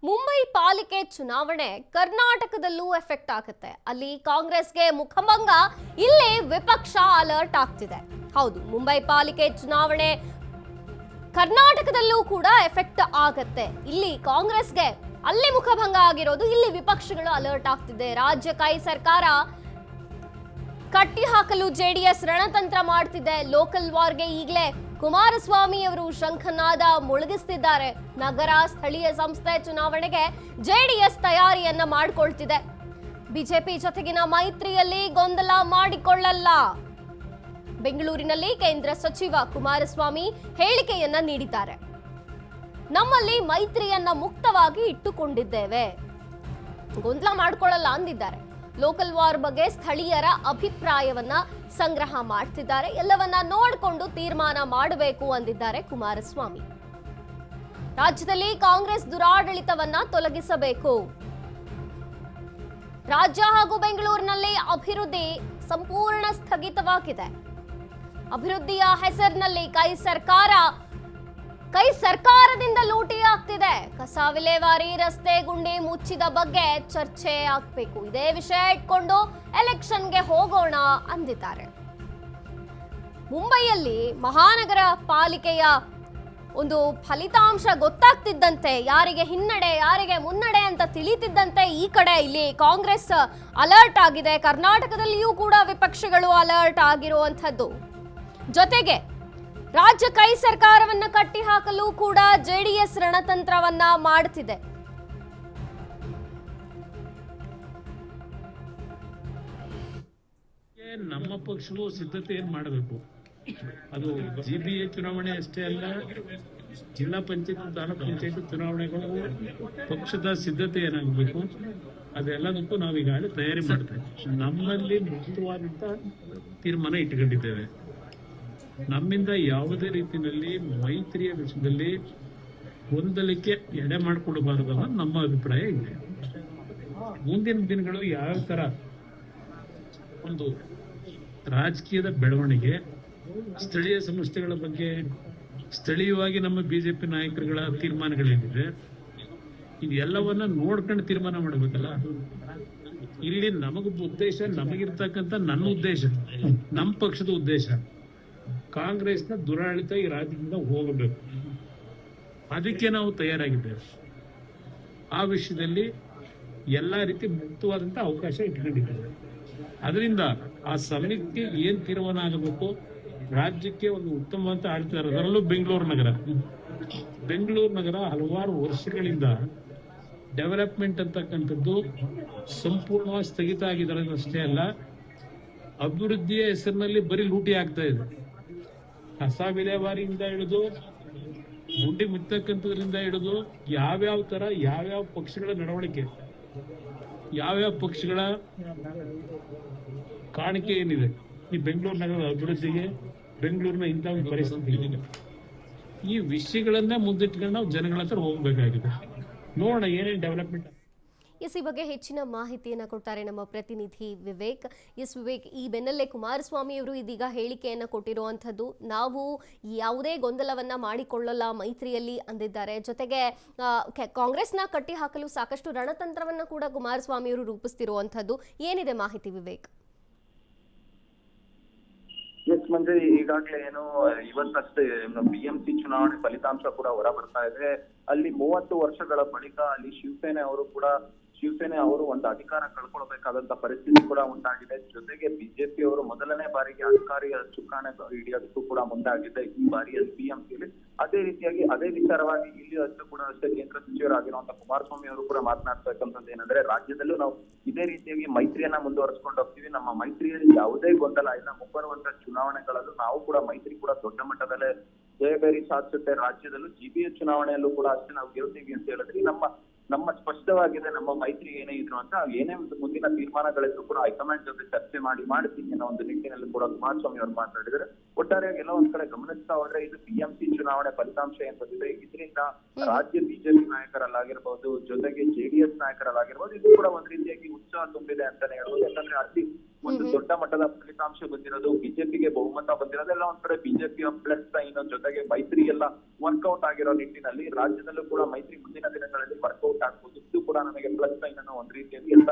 ಮುಂಬೈ ಪಾಲಿಕೆ ಚುನಾವಣೆ ಕರ್ನಾಟಕದಲ್ಲೂ ಎಫೆಕ್ಟ್ ಆಗುತ್ತೆ. ಅಲ್ಲಿ ಕಾಂಗ್ರೆಸ್ಗೆ ಮುಖಭಂಗ, ಇಲ್ಲಿ ವಿಪಕ್ಷ ಅಲರ್ಟ್ ಆಗ್ತಿದೆ. ಹೌದು, ಮುಂಬೈ ಪಾಲಿಕೆ ಚುನಾವಣೆ ಕರ್ನಾಟಕದಲ್ಲೂ ಕೂಡ ಎಫೆಕ್ಟ್ ಆಗತ್ತೆ. ಇಲ್ಲಿ ಕಾಂಗ್ರೆಸ್ಗೆ ಅಲ್ಲಿ ಮುಖಭಂಗ ಆಗಿರೋದು, ಇಲ್ಲಿ ವಿಪಕ್ಷಗಳು ಅಲರ್ಟ್ ಆಗ್ತಿದೆ. ರಾಜ್ಯ ಕೈ ಸರ್ಕಾರ ಕಟ್ಟಿ ಹಾಕಲು ಜೆಡಿಎಸ್ ರಣತಂತ್ರ ಮಾಡ್ತಿದೆ. ಲೋಕಲ್ ವಾರ್ಗೆ ಈಗಲೇ ಕುಮಾರಸ್ವಾಮಿ ಅವರು ಶಂಖನಾದ ಮೊಳಗಿಸ್ತಿದ್ದಾರೆ. ನಗರ ಸ್ಥಳೀಯ ಸಂಸ್ಥೆ ಚುನಾವಣೆಗೆ ಜೆಡಿಎಸ್ ತಯಾರಿಯನ್ನ ಮಾಡಿಕೊಳ್ತಿದೆ. ಬಿಜೆಪಿ ಜೊತೆಗಿನ ಮೈತ್ರಿಯಲ್ಲಿ ಗೊಂದಲ ಮಾಡಿಕೊಳ್ಳಲ್ಲ. ಬೆಂಗಳೂರಿನಲ್ಲಿ ಕೇಂದ್ರ ಸಚಿವ ಕುಮಾರಸ್ವಾಮಿ ಹೇಳಿಕೆಯನ್ನ ನೀಡಿದ್ದಾರೆ. ನಮ್ಮಲ್ಲಿ ಮೈತ್ರಿಯನ್ನ ಮುಕ್ತವಾಗಿ ಇಟ್ಟುಕೊಂಡಿದ್ದೇವೆ, ಗೊಂದಲ ಮಾಡಿಕೊಳ್ಳಲ್ಲ ಅಂದಿದ್ದಾರೆ. ಲೋಕಲ್ ವಾರ್ ಬಗ್ಗೆ ಸ್ಥಳೀಯರ ಅಭಿಪ್ರಾಯವನ್ನ ಸಂಗ್ರಹ ಮಾಡ್ತಿದ್ದಾರೆ. ಎಲ್ಲವನ್ನ ನೋಡಿಕೊಂಡು ತೀರ್ಮಾನ ಮಾಡಬೇಕು ಅಂದಿದ್ದಾರೆ ಕುಮಾರಸ್ವಾಮಿ. ರಾಜ್ಯದಲ್ಲಿ ಕಾಂಗ್ರೆಸ್ ದುರಾಡಳಿತವನ್ನ ತೊಲಗಿಸಬೇಕು. ರಾಜ್ಯ ಹಾಗೂ ಬೆಂಗಳೂರಿನಲ್ಲಿ ಅಭಿವೃದ್ಧಿ ಸಂಪೂರ್ಣ ಸ್ಥಗಿತವಾಗಿದೆ. ಅಭಿವೃದ್ಧಿಯ ಹೆಸರಿನಲ್ಲಿ ಕೈ ಸರ್ಕಾರದಿಂದ ಲೂಟಿ ಆಗ್ತಿದೆ. ಕಸ ವಿಲೇವಾರಿ, ರಸ್ತೆ ಗುಂಡಿ ಮುಚ್ಚಿದ ಬಗ್ಗೆ ಚರ್ಚೆ ಆಗ್ಬೇಕು. ಇದೇ ವಿಷಯ ಇಟ್ಕೊಂಡು ಎಲೆಕ್ಷನ್ಗೆ ಹೋಗೋಣ ಅಂದಿದ್ದಾರೆ. ಮುಂಬೈಯಲ್ಲಿ ಮಹಾನಗರ ಪಾಲಿಕೆಯ ಒಂದು ಫಲಿತಾಂಶ ಗೊತ್ತಾಗ್ತಿದ್ದಂತೆ, ಯಾರಿಗೆ ಹಿನ್ನಡೆ ಯಾರಿಗೆ ಮುನ್ನಡೆ ಅಂತ ತಿಳಿತಿದ್ದಂತೆ ಈ ಕಡೆ ಇಲ್ಲಿ ಕಾಂಗ್ರೆಸ್ ಅಲರ್ಟ್ ಆಗಿದೆ. ಕರ್ನಾಟಕದಲ್ಲಿಯೂ ಕೂಡ ವಿಪಕ್ಷಗಳು ಅಲರ್ಟ್ ಆಗಿರುವಂಥದ್ದು. ಜೊತೆಗೆ ರಾಜ್ಯ ಕೈ ಸರ್ಕಾರವನ್ನ ಕಟ್ಟಿ ಹಾಕಲು ಕೂಡ ಜೆಡಿಎಸ್ ರಣತಂತ್ರವನ್ನ ಮಾಡುತ್ತಿದೆ. ನಮ್ಮ ಪಕ್ಷವು ಸಿದ್ಧತೆಯನ್ನು ಮಾಡಬೇಕು. ಅದು ಜಿಬಿಎ ಚುನಾವಣೆ ಅಷ್ಟೇ ಅಲ್ಲ, ಜಿಲ್ಲಾ ಪಂಚಾಯತ್, ತಾಲೂಕು ಪಂಚಾಯತ್ ಚುನಾವಣೆಗಳು ಪಕ್ಷದ ಸಿದ್ಧತೆ ಏನಾಗಬೇಕು, ಅದೆಲ್ಲದಕ್ಕೂ ನಾವು ಈಗಾಗಲೇ ತಯಾರಿ ಮಾಡ್ತೇವೆ. ನಮ್ಮಲ್ಲಿ ಮುಕ್ತವಾದಂತ ತೀರ್ಮಾನ ಇಟ್ಟುಕೊಂಡಿದ್ದೇವೆ. ನಮ್ಮಿಂದ ಯಾವುದೇ ರೀತಿಯಲ್ಲಿ ಮೈತ್ರಿಯ ವಿಷಯದಲ್ಲಿ ಗೊಂದಲಕ್ಕೆ ಎಡೆ ಮಾಡಿಕೊಡಬಾರದಲ್ಲ ನಮ್ಮ ಅಭಿಪ್ರಾಯ ಇದೆ. ಮುಂದಿನ ದಿನಗಳು ಯಾವ ತರ ಒಂದು ರಾಜಕೀಯದ ಬೆಳವಣಿಗೆ, ಸ್ಥಳೀಯ ಸಮಸ್ಯೆಗಳ ಬಗ್ಗೆ ಸ್ಥಳೀಯವಾಗಿ ನಮ್ಮ ಬಿಜೆಪಿ ನಾಯಕರುಗಳ ತೀರ್ಮಾನಗಳೇನಿದೆ, ಇದೆಲ್ಲವನ್ನ ನೋಡ್ಕೊಂಡು ತೀರ್ಮಾನ ಮಾಡಬೇಕಲ್ಲ. ಇಲ್ಲಿ ಉದ್ದೇಶ, ನಮಗಿರ್ತಕ್ಕಂಥ ನನ್ನ ಉದ್ದೇಶ, ನಮ್ಮ ಪಕ್ಷದ ಉದ್ದೇಶ ಕಾಂಗ್ರೆಸ್ನ ದುರಾಡಳಿತ ಈ ರಾಜ್ಯದಿಂದ ಹೋಗಬೇಕು. ಅದಕ್ಕೆ ನಾವು ತಯಾರಾಗಿದ್ದೇವೆ. ಆ ವಿಷಯದಲ್ಲಿ ಎಲ್ಲಾ ರೀತಿ ಮುಕ್ತವಾದಂತ ಅವಕಾಶ ಇಟ್ಕೊಂಡಿದ್ದೇವೆ. ಅದರಿಂದ ಆ ಸಮಯಕ್ಕೆ ಏನ್ ತೀರ್ಮಾನ ಆಗಬೇಕು, ರಾಜ್ಯಕ್ಕೆ ಒಂದು ಉತ್ತಮವಾದ ಆಡಳಿತ, ಅದರಲ್ಲೂ ಬೆಂಗಳೂರು ನಗರ ಹಲವಾರು ವರ್ಷಗಳಿಂದ ಡೆವಲಪ್ಮೆಂಟ್ ಅಂತಕ್ಕಂಥದ್ದು ಸಂಪೂರ್ಣವಾಗಿ ಸ್ಥಗಿತ ಆಗಿರೋದಷ್ಟೇ ಅಲ್ಲ, ಅಭಿವೃದ್ಧಿಯ ಹೆಸರಿನಲ್ಲಿ ಬರೀ ಲೂಟಿ ಆಗ್ತಾ ಇದೆ. ಕಸ ವಿಲೇವಾರಿಯಿಂದ ಹಿಡಿದು ಗುಂಡಿ ಮುಚ್ಚತಕ್ಕಂಥದ್ರಿಂದ ಹಿಡಿದು ಯಾವ್ಯಾವ ಪಕ್ಷಗಳ ನಡವಳಿಕೆ, ಯಾವ್ಯಾವ ಪಕ್ಷಗಳ ಕಾಣಿಕೆ ಏನಿದೆ ಈ ಬೆಂಗಳೂರು ನಗರದ ಅಭಿವೃದ್ಧಿಗೆ, ಬೆಂಗಳೂರಿನ ಇಂಥ ಒಂದು ಪರಿಸ್ಥಿತಿ ಇದೆ, ಈ ವಿಷಯಗಳನ್ನ ಮುಂದಿಟ್ಕೊಂಡು ನಾವು ಜನಗಳ ಹತ್ರ ಹೋಗ್ಬೇಕಾಗಿದೆ. ನೋಡೋಣ ಏನೇನು ಡೆವಲಪ್ಮೆಂಟ್. ಈ ಬಗ್ಗೆ ಹೆಚ್ಚಿನ ಮಾಹಿತಿಯನ್ನು ಕೊಡ್ತಾರೆ ನಮ್ಮ ಪ್ರತಿನಿಧಿ ವಿವೇಕ್. ವಿವೇಕ್, ಈ ಬೆನ್ನಲ್ಲೇ ಕುಮಾರಸ್ವಾಮಿ ಅವರು ಇದೀಗ ಹೇಳಿಕೆಯನ್ನು ಕೊಟ್ಟಿರುವಂಥದ್ದು, ನಾವು ಯಾವುದೇ ಗೊಂದಲವನ್ನ ಮಾಡಿಕೊಳ್ಳಲ್ಲ ಮೈತ್ರಿಯಲ್ಲಿ ಅಂದಿದ್ದಾರೆ. ಜೊತೆಗೆ ಕಾಂಗ್ರೆಸ್ನ ಕಟ್ಟಿ ಹಾಕಲು ಸಾಕಷ್ಟು ರಣತಂತ್ರವನ್ನ ಕೂಡ ಕುಮಾರಸ್ವಾಮಿ ಅವರು ರೂಪಿಸ್ತಿರುವಂಥದ್ದು. ಏನಿದೆ ಮಾಹಿತಿ ವಿವೇಕ್? ಎಸ್ ಮಂಜು, ಈಗಾಗಲೇ ಏನು ಇವತ್ತಷ್ಟೇ BMC ಚುನಾವಣೆ ಫಲಿತಾಂಶ ಕೂಡ ಹೊರ ಬರ್ತಾ ಇದೆ. ಅಲ್ಲಿ 30 ವರ್ಷಗಳ ಬಳಿಕ ಅಲ್ಲಿ ಶಿವಸೇನೆ ಅವರು ಒಂದು ಅಧಿಕಾರ ಕಳ್ಕೊಳ್ಬೇಕಾದಂತ ಪರಿಸ್ಥಿತಿ ಕೂಡ ಉಂಟಾಗಿದೆ. ಜೊತೆಗೆ ಬಿಜೆಪಿ ಅವರು ಮೊದಲನೇ ಬಾರಿಗೆ ಅಧಿಕಾರಿಯ ಚುಕ್ಕಾಣಿ ಹಿಡಿಯೋದಕ್ಕೂ ಕೂಡ ಮುಂದಾಗಿದೆ ಈ ಬಾರಿಯ BMCಯಲ್ಲಿ. ಅದೇ ರೀತಿಯಾಗಿ ಅದೇ ವಿಚಾರವಾಗಿ ಇಲ್ಲಿ ಅಷ್ಟೇ ಕೇಂದ್ರ ಸಚಿವರಾಗಿರುವಂತಹ ಕುಮಾರಸ್ವಾಮಿ ಅವರು ಕೂಡ ಮಾತನಾಡ್ತಕ್ಕಂಥದ್ದು ಏನಂದ್ರೆ, ರಾಜ್ಯದಲ್ಲೂ ನಾವು ಇದೇ ರೀತಿಯಾಗಿ ಮೈತ್ರಿಯನ್ನ ಮುಂದುವರಿಸ್ಕೊಂಡು ಹೋಗ್ತೀವಿ. ನಮ್ಮ ಮೈತ್ರಿಯಲ್ಲಿ ಯಾವುದೇ ಗೊಂದಲ ಇಲ್ಲ. ಮುಂಬರುವಂತಹ ಚುನಾವಣೆಗಳಲ್ಲೂ ನಾವು ಕೂಡ ಮೈತ್ರಿ ಕೂಡ ದೊಡ್ಡ ಮಟ್ಟದಲ್ಲೇ ಜಯಬೇರಿ ಸಾಧಿಸುತ್ತೆ. ರಾಜ್ಯದಲ್ಲೂ GBA ಚುನಾವಣೆಯಲ್ಲೂ ಕೂಡ ಅಷ್ಟೇ ನಾವು ಗೆಲ್ತೀವಿ ಅಂತ ಹೇಳಿದ್ರಿ. ನಮ್ಮ ಸ್ಪಷ್ಟವಾಗಿದೆ ನಮ್ಮ ಮೈತ್ರಿ ಏನೇ ಇದ್ರು ಅಂತ. ಏನೇ ಮುಂದಿನ ತೀರ್ಮಾನಗಳಿದ್ರು ಕೂಡ ಹೈಕಮಾಂಡ್ ಜೊತೆ ಚರ್ಚೆ ಮಾಡ್ತೀನಿ ಅನ್ನೋ ಒಂದು ನಿಟ್ಟಿನಲ್ಲಿ ಕೂಡ ಕುಮಾರಸ್ವಾಮಿ ಅವರು ಮಾತನಾಡಿದರೆ, ಒಟ್ಟಾರೆಯಾಗಿ ಎಲ್ಲ ಒಂದ್ ಕಡೆ ಗಮನಿಸ್ತಾ ಹೋದ್ರೆ ಇದು BMC ಚುನಾವಣೆ ಫಲಿತಾಂಶ ಏನ್ ಬಂದಿದೆ, ಇದರಿಂದ ರಾಜ್ಯ ಬಿಜೆಪಿ ನಾಯಕರಲ್ಲಾಗಿರ್ಬಹುದು, ಜೊತೆಗೆ JDS ನಾಯಕರಲ್ಲಾಗಿರ್ಬಹುದು, ಇದು ಕೂಡ ಒಂದ್ ರೀತಿಯಾಗಿ ಉತ್ಸಾಹ ತುಂಬಿದೆ ಅಂತಾನೆ ಹೇಳ್ಬೋದು. ಯಾಕಂದ್ರೆ ಅಲ್ಲಿ ಒಂದು ದೊಡ್ಡ ಮಟ್ಟದ ಫಲಿತಾಂಶ ಬಂದಿರೋದು, ಬಿಜೆಪಿಗೆ ಬಹುಮತ ಬಂದಿರೋದೆಲ್ಲ ಒಂದ್ ಕಡೆ ಬಿಜೆಪಿಯ ಪ್ಲಸ್ ಸೈನ್, ಜೊತೆಗೆ ಮೈತ್ರಿ ಎಲ್ಲ ವರ್ಕೌಟ್ ಆಗಿರೋ ನಿಟ್ಟಿನಲ್ಲಿ ರಾಜ್ಯದಲ್ಲೂ ಕೂಡ ಮೈತ್ರಿ ಮುಂದಿನ ದಿನಗಳಲ್ಲಿ ವರ್ಕೌಟ್ ಆಗ್ಬೋದು. ಇದು ಕೂಡ ನಮಗೆ ಪ್ಲಸ್ ಸೈನ್ ಅನ್ನೋ ಒಂದ್ ರೀತಿಯಲ್ಲಿ ಎಲ್ಲ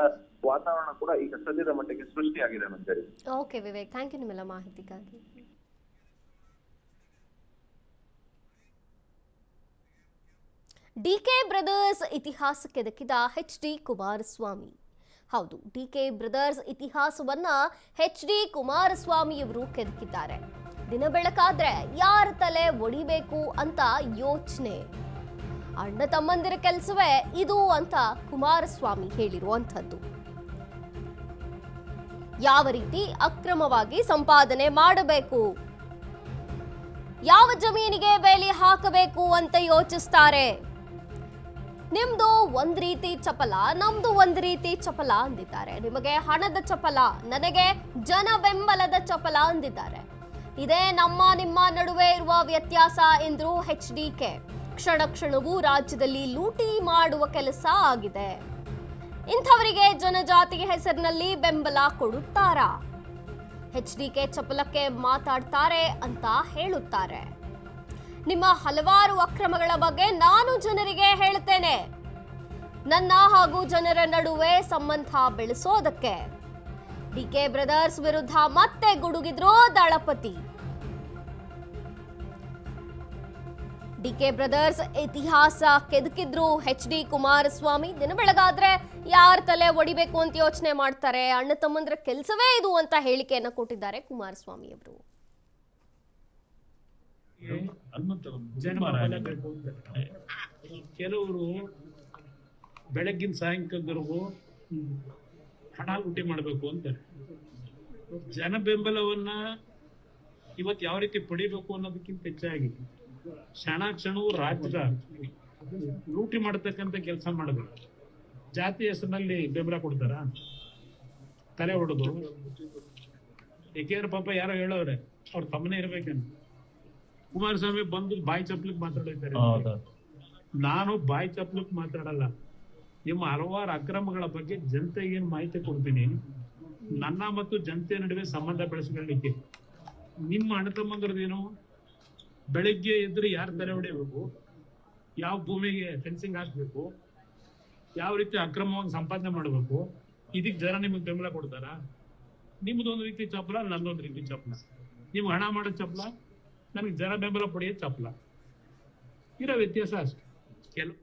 ವಾತಾವರಣ ಕೂಡ ಈಗ ಸದ್ಯದ ಮಟ್ಟಿಗೆ ಸೃಷ್ಟಿಯಾಗಿದೆ ಮಂಜರಿ. ಓಕೆ ವಿವೇಕ್, ಥ್ಯಾಂಕ್ ಯು ನಿಮ್ಮೆಲ್ಲ ಮಾಹಿತಿಗಾಗಿ. ಡಿಕೆ ಬ್ರದರ್ಸ್ ಇತಿಹಾಸ ಕೆದಕಿದ ಎಚ್.ಡಿ. ಕುಮಾರಸ್ವಾಮಿ. ಹೌದು, ಡಿಕೆ ಬ್ರದರ್ಸ್ ಇತಿಹಾಸವನ್ನ ಎಚ್.ಡಿ. ಕುಮಾರಸ್ವಾಮಿಯವರು ಕೆದಕಿದ್ದಾರೆ. ದಿನ ಬೆಳಕಾದ್ರೆ ಯಾರ ತಲೆ ಒಡಿಬೇಕು ಅಂತ ಯೋಚನೆ. ಅಣ್ಣ ತಮ್ಮಂದಿರ ಕೆಲಸವೇ ಇದು ಅಂತ ಕುಮಾರಸ್ವಾಮಿ ಹೇಳಿರುವಂಥದ್ದು. ಯಾವ ರೀತಿ ಅಕ್ರಮವಾಗಿ ಸಂಪಾದನೆ ಮಾಡಬೇಕು, ಯಾವ ಜಮೀನಿಗೆ ಬೇಲಿ ಹಾಕಬೇಕು ಅಂತ ಯೋಚಿಸ್ತಾರೆ. ನಿಮ್ದು ಒಂದ್ ರೀತಿ ಚಪಲ, ನಮ್ದು ಒಂದ್ ರೀತಿ ಚಪಲ ಅಂದಿದ್ದಾರೆ. ನಿಮಗೆ ಹಣದ ಚಪಲ, ನನಗೆ ಜನ ಬೆಂಬಲದ ಚಪಲ ಅಂದಿದ್ದಾರೆ. ಇದೇ ನಮ್ಮ ನಿಮ್ಮ ನಡುವೆ ಇರುವ ವ್ಯತ್ಯಾಸ ಎಂದ್ರು ಎಚ್.ಡಿ.ಕೆ. ಕ್ಷಣ ಕ್ಷಣವೂ ರಾಜ್ಯದಲ್ಲಿ ಲೂಟಿ ಮಾಡುವ ಕೆಲಸ ಆಗಿದೆ. ಇಂಥವರಿಗೆ ಜನಜಾತಿಗೆ ಹೆಸರಿನಲ್ಲಿ ಬೆಂಬಲ ಕೊಡುತ್ತಾರಾ? ಎಚ್.ಡಿ.ಕೆ ಚಪಲಕ್ಕೆ ಮಾತಾಡ್ತಾರೆ ಅಂತ ಹೇಳುತ್ತಾರೆ. ನಿಮ್ಮ ಹಲವಾರು ಅಕ್ರಮಗಳ ಬಗ್ಗೆ ನಾನು ಜನರಿಗೆ ಹೇಳ್ತೇನೆ, ನನ್ನ ಹಾಗೂ ಜನರ ನಡುವೆ ಸಂಬಂಧ ಬೆಳೆಸೋದಕ್ಕೆ. ಡಿಕೆ ಬ್ರದರ್ಸ್ ವಿರುದ್ಧ ಮತ್ತೆ ಗುಡುಗಿದ್ರು ದಳಪತಿ. ಡಿಕೆ ಬ್ರದರ್ಸ್ ಇತಿಹಾಸ ಕೆದಕಿದ್ರು ಎಚ್.ಡಿ. ಕುಮಾರಸ್ವಾಮಿ. ದಿನ ಬೆಳಗಾದ್ರೆ ಯಾರ ತಲೆ ಒಡಿಬೇಕು ಅಂತ ಯೋಚನೆ ಮಾಡ್ತಾರೆ. ಅಣ್ಣ ತಮ್ಮಂದ್ರ ಕೆಲಸವೇ ಇದು ಅಂತ ಹೇಳಿಕೆಯನ್ನ ಕೊಟ್ಟಿದ್ದಾರೆ ಕುಮಾರಸ್ವಾಮಿ ಅವರು. ಕೆಲವರು ಬೆಳಗ್ಗಿನ ಸಾಯಂಕಾಲದವರೆಗೂ ಹಣ ಲೂಟಿ ಮಾಡಬೇಕು ಅಂತಾರೆ. ಜನ ಬೆಂಬಲವನ್ನ ಇವತ್ತು ಯಾವ ರೀತಿ ಪಡಿಬೇಕು ಅನ್ನೋದಕ್ಕಿಂತ ಹೆಚ್ಚಾಗಿ ಕ್ಷಣವು ರಾಜ್ಯದ ಲೂಟಿ ಮಾಡತಕ್ಕಂತ ಕೆಲಸ ಮಾಡಬೇಕು. ಜಾತಿ ಹೆಸರಿನಲ್ಲಿ ಬೆಂಬಲ ಕೊಡ್ತಾರ? ತಲೆ ಹೊಡೆದು ಏಕೆಂದ್ರೆ ಪಾಪ ಯಾರೋ ಹೇಳೋರೆ ಅವ್ರ ತಮ್ಮನೇ ಇರ್ಬೇಕಂತ. ಕುಮಾರಸ್ವಾಮಿ ಬಂದು ಬಾಯಿ ಚಪ್ಲಿಕ್ ಮಾತಾಡಿದ್ದಾರೆ. ನಾನು ಬಾಯಿ ಚಪ್ಲಿಕ್ ಮಾತಾಡಲ್ಲ. ನಿಮ್ಮ ಹಲವಾರು ಅಕ್ರಮಗಳ ಬಗ್ಗೆ ಜನತೆಗೆ ಏನ್ ಮಾಹಿತಿ ಕೊಡ್ತೀನಿ. ನನ್ನ ಮತ್ತು ಜನತೆ ನಡುವೆ ಸಂಬಂಧ ಬೆಳೆಸ್ಕೊಳ್ಳಿಕ್ಕೆ ನಿಮ್ಮ ಅಣ್ಣ ತಮ್ಮಂದ್ರದೇನು? ಬೆಳಿಗ್ಗೆ ಎದ್ರೆ ಯಾರು ತಲೆ ಹೊಡೆಯಬೇಕು, ಯಾವ ಭೂಮಿಗೆ ಫೆನ್ಸಿಂಗ್ ಹಾಕ್ಬೇಕು, ಯಾವ ರೀತಿ ಅಕ್ರಮವಾಗಿ ಸಂಪಾದನೆ ಮಾಡಬೇಕು, ಇದಕ್ಕೆ ಜನ ನಿಮಗೆ ಬೆಂಬಲ ಕೊಡ್ತಾರ? ನಿಮ್ದೊಂದು ರೀತಿ ಚಪ್ಪಲ, ನನ್ನೊಂದು ರೀತಿ ಚಪ್ಪಲ. ನೀವು ಹಣ ಮಾಡೋ ಚಪ್ಪಲ, ನನಗೆ ಜನ ಬೆಂಬಲ ಪಡೆಯೋ ಚಪ್ಪಲ. ಇರೋ ವ್ಯತ್ಯಾಸ ಅಷ್ಟೆ. ಕೆಲವು